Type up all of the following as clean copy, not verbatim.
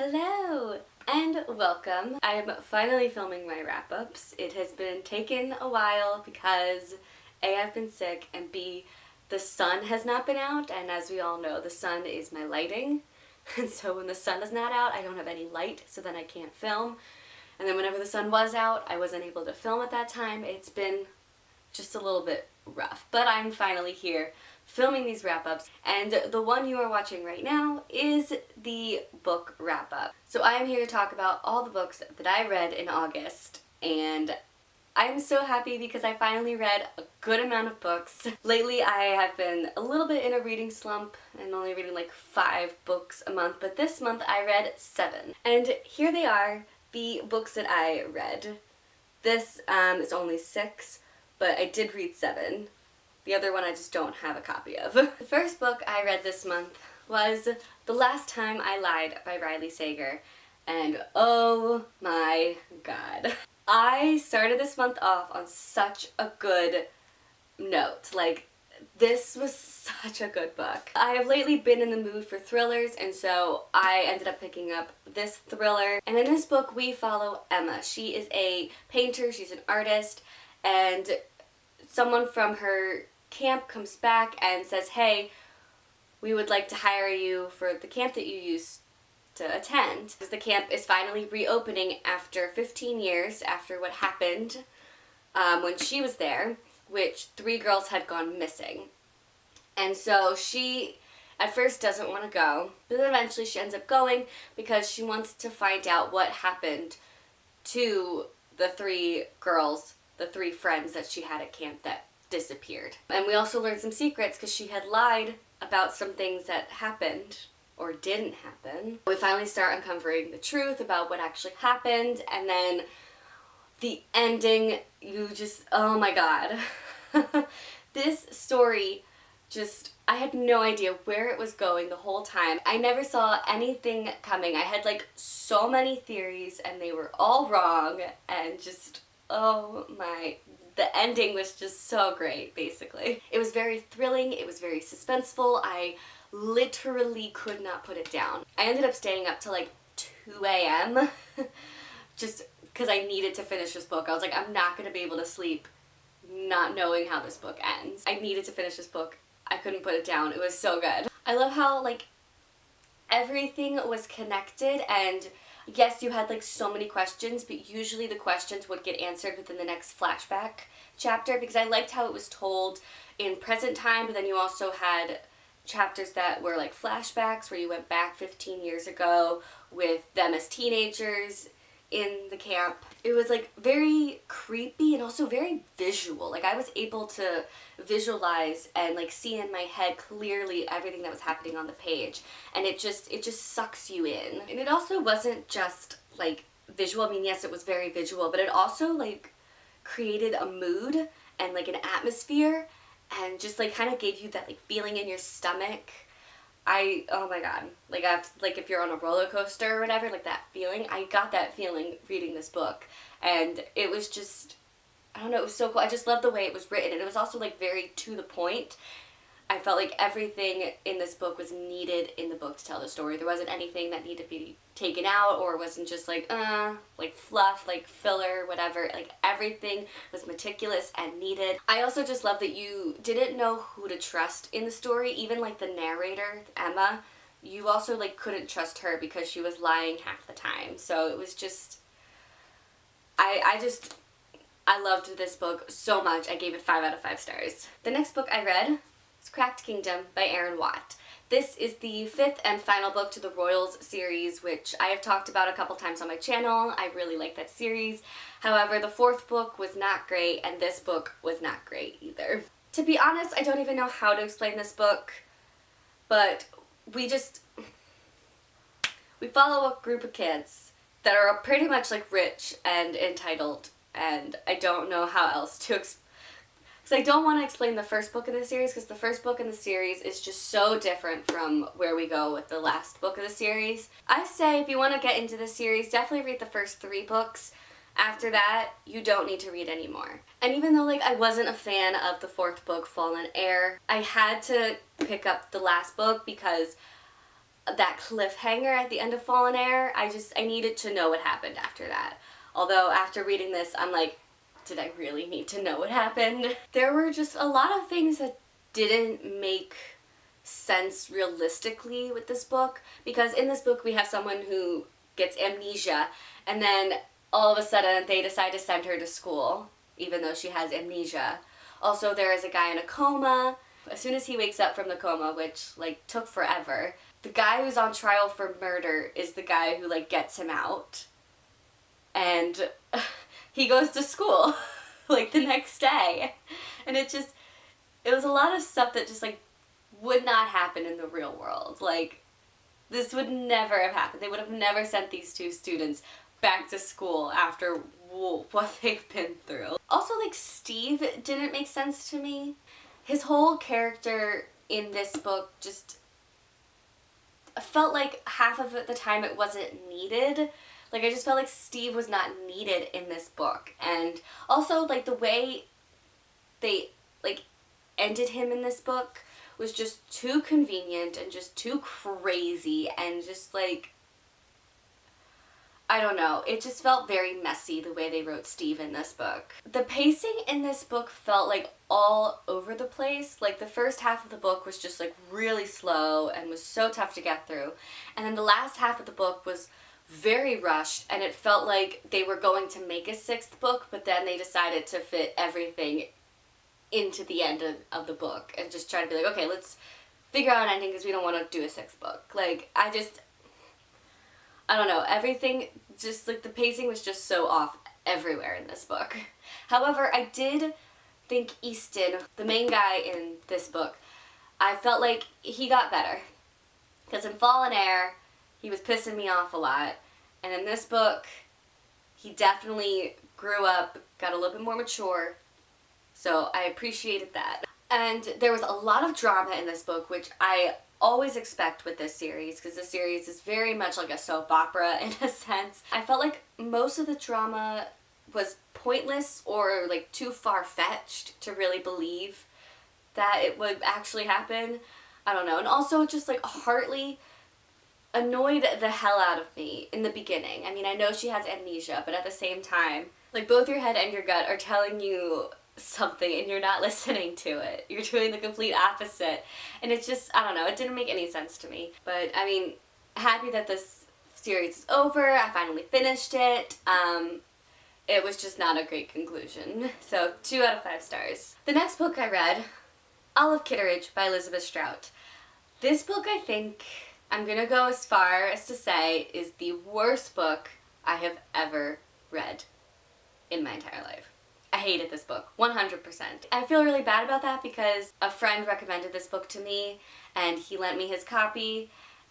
Hello and welcome. I'm finally filming my wrap-ups. It has been taken a while because A, I've been sick, and B, the sun has not been out, and as we all know, the sun is my lighting. And so when the sun is not out, I don't have any light, so then I can't film. And then whenever the sun was out, I wasn't able to film at that time. It's been just a little bit rough, but I'm finally here filming these wrap-ups, and the one you are watching right now is the book wrap-up. So I am here to talk about all the books that I read in August, and I'm so happy because I finally read a good amount of books. Lately I have been a little bit in a reading slump and only reading like 5 books a month, but this month I read 7. And here they are, the books that I read. This is only 6, but I did read 7. The other one I just don't have a copy of. The first book I read this month was The Last Time I Lied by Riley Sager, and oh my god. I started this month off on such a good note. Like, this was such a good book. I have lately been in the mood for thrillers, and so I ended up picking up this thriller. And in this book we follow Emma. She is a painter, she's an artist, and someone from her camp comes back and says, hey, we would like to hire you for the camp that you used to attend. Because the camp is finally reopening after 15 years after what happened when she was there, which 3 girls had gone missing. And so she at first doesn't want to go, but then eventually she ends up going because she wants to find out what happened to the 3 girls, the 3 friends that she had at camp that disappeared. And we also learned some secrets because she had lied about some things that happened or didn't happen. We finally start uncovering the truth about what actually happened, and then the ending, you just, oh my god. This story just, I had no idea where it was going the whole time. I never saw anything coming. I had like so many theories and they were all wrong, and just, oh my, the ending was just so great, basically. It was very thrilling, it was very suspenseful. I literally could not put it down. I ended up staying up till like 2 a.m. just because I needed to finish this book. I was like, I'm not going to be able to sleep not knowing how this book ends. I needed to finish this book. I couldn't put it down. It was so good. I love how like everything was connected, and yes, you had like so many questions, but usually the questions would get answered within the next flashback chapter, because I liked how it was told in present time, but then you also had chapters that were like flashbacks where you went back 15 years ago with them as teenagers in the camp. It was like very creepy and also very visual. Like, I was able to visualize and like see in my head clearly everything that was happening on the page, and it just sucks you in. And it also wasn't just like visual. I mean, yes, it was very visual, but it also like created a mood and like an atmosphere, and just like kind of gave you that like feeling in your stomach. Oh my god, like if you're on a roller coaster or whatever, like that feeling, I got that feeling reading this book, and it was just, I don't know, it was so cool. I just loved the way it was written, and it was also like very to the point. I felt like everything in this book was needed in the book to tell the story. There wasn't anything that needed to be taken out, or wasn't just like fluff, like filler, whatever. Like, everything was meticulous and needed. I also just love that you didn't know who to trust in the story. Even like the narrator, Emma, you also like couldn't trust her because she was lying half the time. So it was just, I loved this book so much. I gave it 5 out of 5 stars. The next book I read is Cracked Kingdom by Erin Watt. This is the 5th and final book to the Royals series, which I have talked about a couple times on my channel. I really like that series. However, the 4th book was not great, and this book was not great either. To be honest, I don't even know how to explain this book, but we follow a group of kids that are pretty much like rich and entitled, and I don't know how else to explain. So I don't want to explain the first book in the series, because the first book in the series is just so different from where we go with the last book of the series. I say if you want to get into the series, definitely read the first 3 books. After that, you don't need to read anymore. And even though like I wasn't a fan of the 4th book, Fallen Heir, I had to pick up the last book because that cliffhanger at the end of Fallen Air. I needed to know what happened after that. Although after reading this, I'm like, did I really need to know what happened? There were just a lot of things that didn't make sense realistically with this book, because in this book we have someone who gets amnesia, and then all of a sudden they decide to send her to school even though she has amnesia. Also, there is a guy in a coma. As soon as he wakes up from the coma, which like took forever, the guy who's on trial for murder is the guy who like gets him out, and he goes to school like the next day. And it was a lot of stuff that just like would not happen in the real world. Like, this would never have happened. They would have never sent these two students back to school after what they've been through. Also, like, Steve didn't make sense to me. His whole character in this book just felt like half of the time it wasn't needed. Like, I just felt like Steve was not needed in this book. And also, like, the way they, like, ended him in this book was just too convenient and just too crazy, and just like, I don't know, it just felt very messy the way they wrote Steve in this book. The pacing in this book felt like all over the place. Like, the first half of the book was just like really slow and was so tough to get through, and then the last half of the book was very rushed, and it felt like they were going to make a sixth book, but then they decided to fit everything into the end of the book and just try to be like, okay, let's figure out an ending because we don't want to do a sixth book. Like, I don't know, everything, just like the pacing was just so off everywhere in this book. However, I did think Easton, the main guy in this book, I felt like he got better. Because in Fallen Air, he was pissing me off a lot, and in this book, he definitely grew up, got a little bit more mature. So I appreciated that. And there was a lot of drama in this book, which I always expect with this series, because this series is very much like a soap opera in a sense. I felt like most of the drama was pointless or like too far-fetched to really believe that it would actually happen. I don't know. And also just like Hartley annoyed the hell out of me in the beginning. I mean, I know she has amnesia, but at the same time, like, both your head and your gut are telling you something and you're not listening to it. You're doing the complete opposite. And it's just, I don't know, it didn't make any sense to me. But, I mean, happy that this series is over. I finally finished it. It was just not a great conclusion. So, 2 out of 5 stars. The next book I read, Olive Kitteridge by Elizabeth Strout. This book, I think, I'm gonna go as far as to say, is the worst book I have ever read in my entire life. I hated this book, 100%. I feel really bad about that because a friend recommended this book to me and he lent me his copy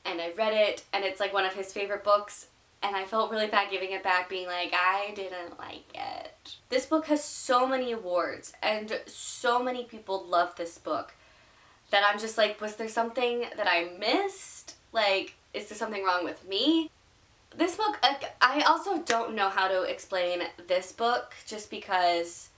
and I read it and it's like one of his favorite books, and I felt really bad giving it back, being like, I didn't like it. This book has so many awards and so many people love this book that I'm just like, was there something that I missed? Like, is there something wrong with me? This book, I also don't know how to explain this book just because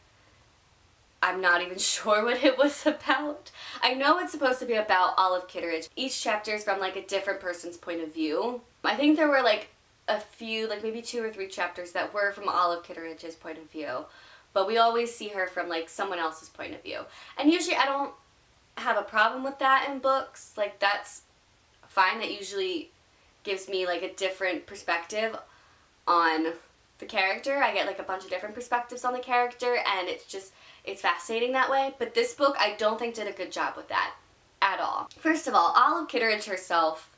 I'm not even sure what it was about. I know it's supposed to be about Olive Kitteridge. Each chapter is from like a different person's point of view. I think there were like a few, like maybe 2 or 3 chapters that were from Olive Kitteridge's point of view, but we always see her from like someone else's point of view. And usually I don't have a problem with that in books. Like, that's fine. That usually gives me like a different perspective on the character. I get like a bunch of different perspectives on the character, and it's fascinating that way. But this book, I don't think did a good job with that at all. First of all, Olive Kitteridge herself,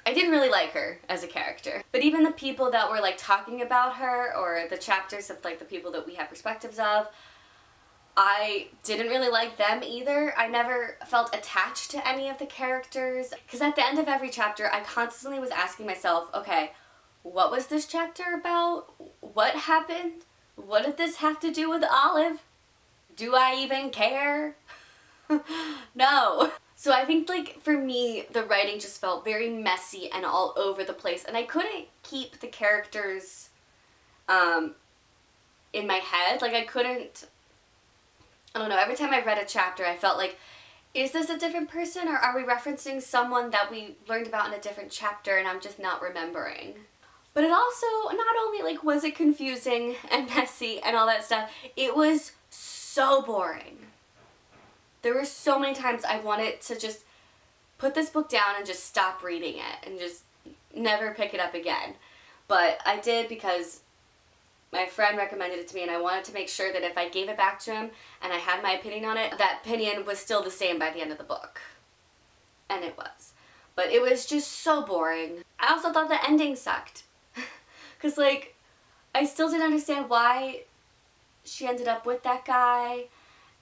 I didn't really like her as a character. But even the people that were like talking about her, or the chapters of like the people that we have perspectives of, I didn't really like them either. I never felt attached to any of the characters, because at the end of every chapter I constantly was asking myself, okay, what was this chapter about? What happened? What did this have to do with Olive? Do I even care? No. So I think, like, for me, the writing just felt very messy and all over the place, and I couldn't keep the characters in my head. Like, I don't know, every time I read a chapter I felt like is this a different person, or are we referencing someone that we learned about in a different chapter and I'm just not remembering? But it also, not only like was it confusing and messy and all that stuff, it was so boring. There were so many times I wanted to just put this book down and just stop reading it and just never pick it up again. But I did because my friend recommended it to me, and I wanted to make sure that if I gave it back to him and I had my opinion on it, that opinion was still the same by the end of the book. And it was. But it was just so boring. I also thought the ending sucked. Because, like, I still didn't understand why she ended up with that guy,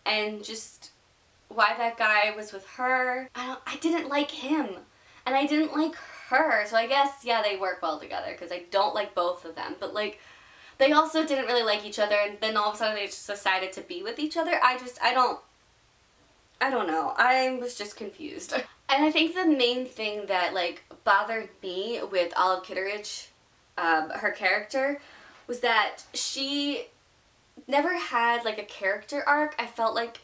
and just why that guy was with her. I didn't like him, and I didn't like her, so I guess, yeah, they work well together, because I don't like both of them, but, like, they also didn't really like each other, and then all of a sudden they just decided to be with each other. I don't know. I was just confused. And I think the main thing that, like, bothered me with Olive Kitteridge, her character, was that she never had, like, a character arc. I felt like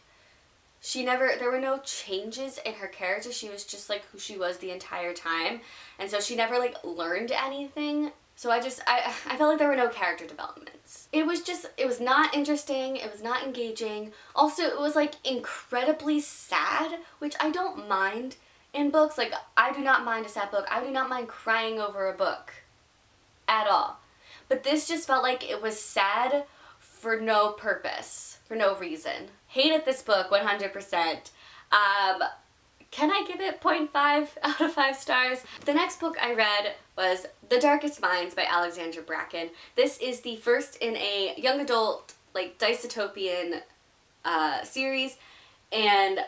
there were no changes in her character. She was just, like, who she was the entire time. And so she never, like, learned anything. So I felt like there were no character developments. It was not interesting, it was not engaging. Also, it was, like, incredibly sad, which I don't mind in books. Like, I do not mind a sad book. I do not mind crying over a book. At all. But this just felt like it was sad for no purpose, for no reason. Hated this book 100%. Can I give it 0.5 out of 5 stars? The next book I read was The Darkest Minds by Alexandra Bracken. This is the first in a young adult, like, dystopian series, and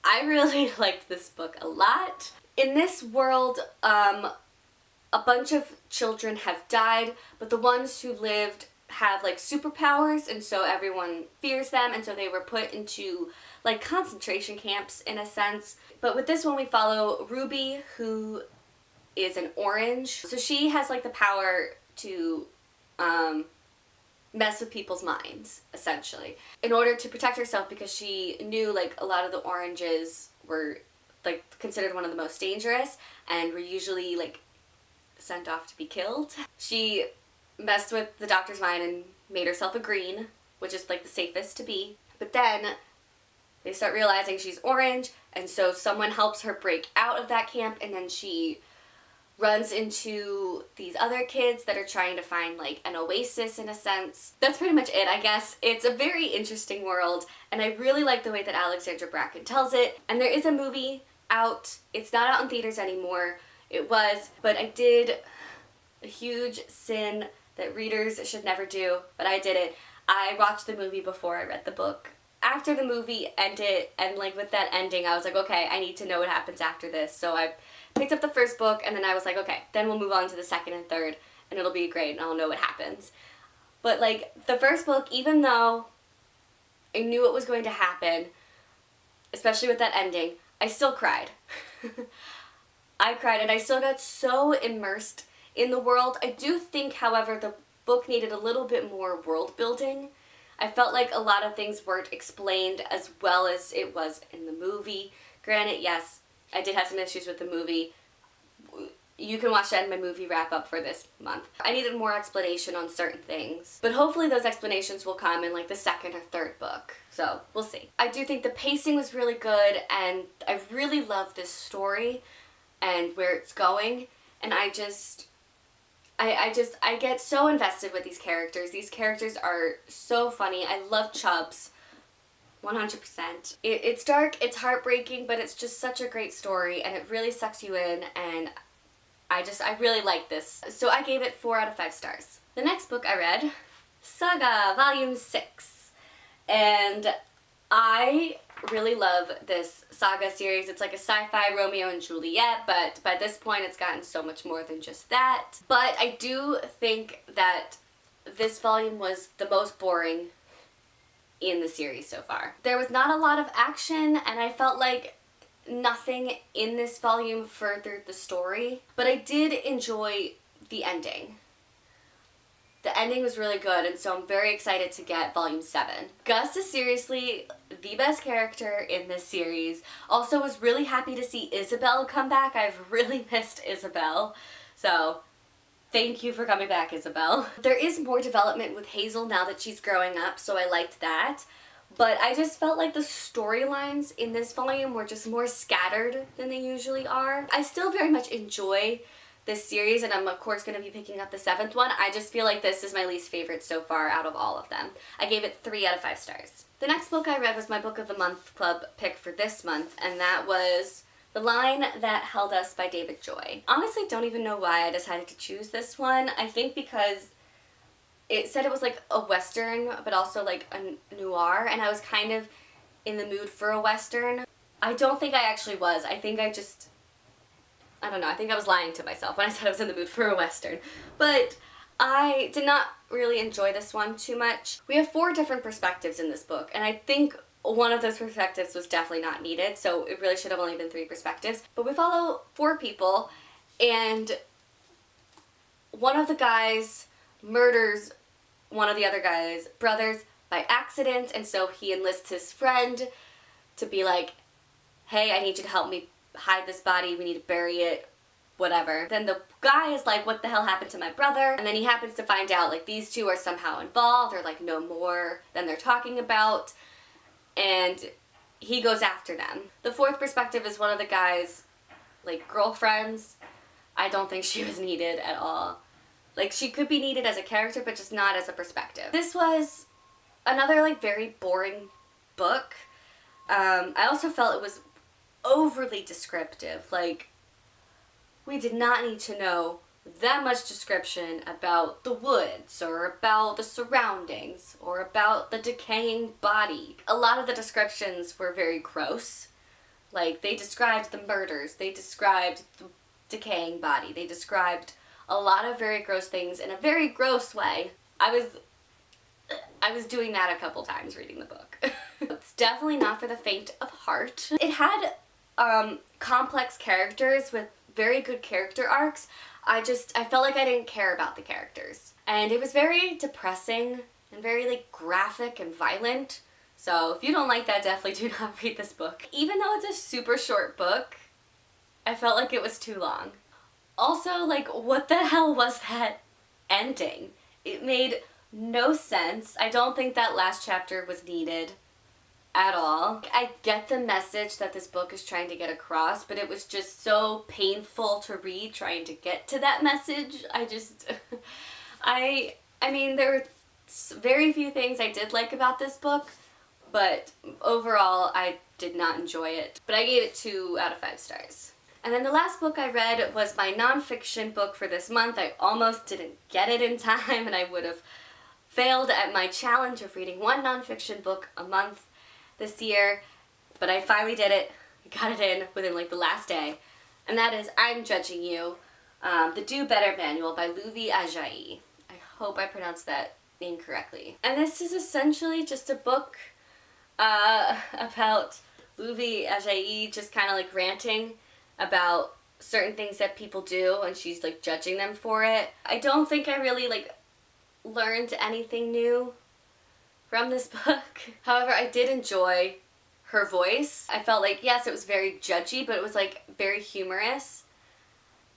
I really liked this book a lot. In this world, a bunch of children have died, but the ones who lived have, like, superpowers, and so everyone fears them, and so they were put into, like, concentration camps in a sense. But with this one we follow Ruby, who is an orange. So she has, like, the power to mess with people's minds, essentially, in order to protect herself, because she knew, like, a lot of the oranges were, like, considered one of the most dangerous and were usually, like, sent off to be killed. She messed with the doctor's mind and made herself a green, which is, like, the safest to be. But then they start realizing she's orange, and so someone helps her break out of that camp, and then she runs into these other kids that are trying to find, like, an oasis in a sense. That's pretty much it, I guess. It's a very interesting world, and I really like the way that Alexandra Bracken tells it. And there is a movie out. It's not out in theaters anymore. It was, but I did a huge sin that readers should never do, but I did it. I watched the movie before I read the book. After the movie ended, and, like, with that ending, I was like, okay, I need to know what happens after this. So I picked up the first book, and then I was like, okay, then we'll move on to the second and third, and it'll be great, and I'll know what happens. But, like, the first book, even though I knew what was going to happen, especially with that ending, I still cried. I cried, and I still got so immersed in the world. I do think, however, the book needed a little bit more world building. I felt like a lot of things weren't explained as well as it was in the movie. Granted, yes, I did have some issues with the movie. You can watch that in my movie wrap-up for this month. I needed more explanation on certain things, but hopefully those explanations will come in, like, the second or third book. So, we'll see. I do think the pacing was really good, and I really love this story and where it's going, and I get so invested with these characters. These characters are so funny. I love Chubbs, 100%. It's dark, it's heartbreaking, but it's just such a great story, and it really sucks you in, and I really like this. So I gave it 4 out of 5 stars. The next book I read, Saga, Volume 6, and I really love this Saga series. It's like a sci-fi Romeo and Juliet, but by this point it's gotten so much more than just that. But I do think that this volume was the most boring in the series so far. There was not a lot of action, and I felt like nothing in this volume furthered the story, but I did enjoy the ending. The ending was really good, and so I'm very excited to get volume 7. Gus is seriously the best character in this series. Also was really happy to see Isabel come back. I've really missed Isabel. So thank you for coming back, Isabel. There is more development with Hazel now that she's growing up, so I liked that. But I just felt like the storylines in this volume were just more scattered than they usually are. I still very much enjoy this series, and I'm of course going to be picking up the 7th one. I just feel like this is my least favorite so far out of all of them. I gave it 3 out of 5 stars. The next book I read was my Book of the Month Club pick for this month, and that was The Line That Held Us by David Joy. Honestly, don't even know why I decided to choose this one. I think because it said it was like a Western, but also like a noir, and I was kind of in the mood for a Western. I don't think I actually was. I think I don't know, I think I was lying to myself when I said I was in the mood for a Western. But I did not really enjoy this one too much. We have 4 different perspectives in this book, and I think one of those perspectives was definitely not needed, so it really should have only been 3 perspectives. But we follow 4 people, and one of the guys murders one of the other guy's brothers by accident, and so he enlists his friend to be like, hey, I need you to help me hide this body, we need to bury it, whatever. Then the guy is like, what the hell happened to my brother? And then he happens to find out like these 2 are somehow involved, or like know more than they're talking about, and he goes after them. The 4th perspective is one of the guy's like girlfriends. I don't think she was needed at all. Like, she could be needed as a character, but just not as a perspective. This was another, like, very boring book. I also felt it was overly descriptive. Like, we did not need to know that much description about the woods, or about the surroundings, or about the decaying body. A lot of the descriptions were very gross. Like, they described the murders, they described the decaying body, they described a lot of very gross things in a very gross way. I was doing that a couple times reading the book. It's definitely not for the faint of heart. It had complex characters with very good character arcs. I felt like I didn't care about the characters. And it was very depressing and very like graphic and violent. So if you don't like that, definitely do not read this book. Even though it's a super short book, I felt like it was too long. Also, like, what the hell was that ending? It made no sense. I don't think that last chapter was needed at all. I get the message that this book is trying to get across, but it was just so painful to read trying to get to that message. I mean, there were very few things I did like about this book, but overall, I did not enjoy it. But I gave it 2 out of 5 stars. And then the last book I read was my nonfiction book for this month. I almost didn't get it in time, and I would have failed at my challenge of reading 1 nonfiction book a month this year, but I finally did it. I got it in within like the last day, and that is I'm Judging You, The Do Better Manual by Louvi Ajayi. I hope I pronounced that name correctly. And this is essentially just a book about Louvi Ajayi just kind of like ranting about certain things that people do, and she's like judging them for it. I don't think I really like learned anything new from this book. However, I did enjoy her voice. I felt like, yes, it was very judgy, but it was like very humorous.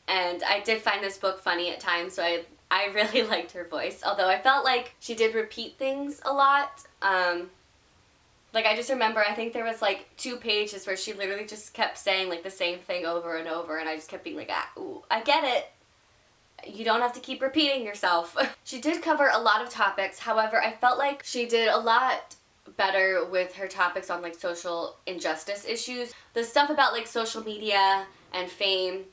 And I did find this book funny at times, so I really liked her voice. Although I felt like she did repeat things a lot. Like, I just remember, I think there was like 2 pages where she literally just kept saying like the same thing over and over, and I just kept being like, ooh, I get it. You don't have to keep repeating yourself. She did cover a lot of topics. However, I felt like she did a lot better with her topics on like social injustice issues. The stuff about like social media and fame,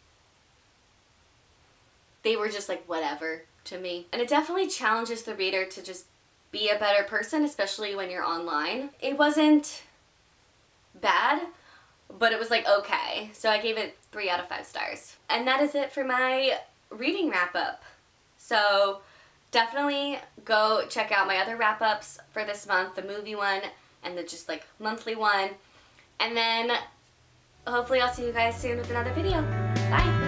they were just like whatever to me. And it definitely challenges the reader to just be a better person, especially when you're online. It wasn't bad, but it was like okay. So I gave it 3 out of 5 stars. And that is it for my reading wrap-up. So definitely go check out my other wrap-ups for this month, the movie one and the just like monthly one. And then hopefully I'll see you guys soon with another video. Bye!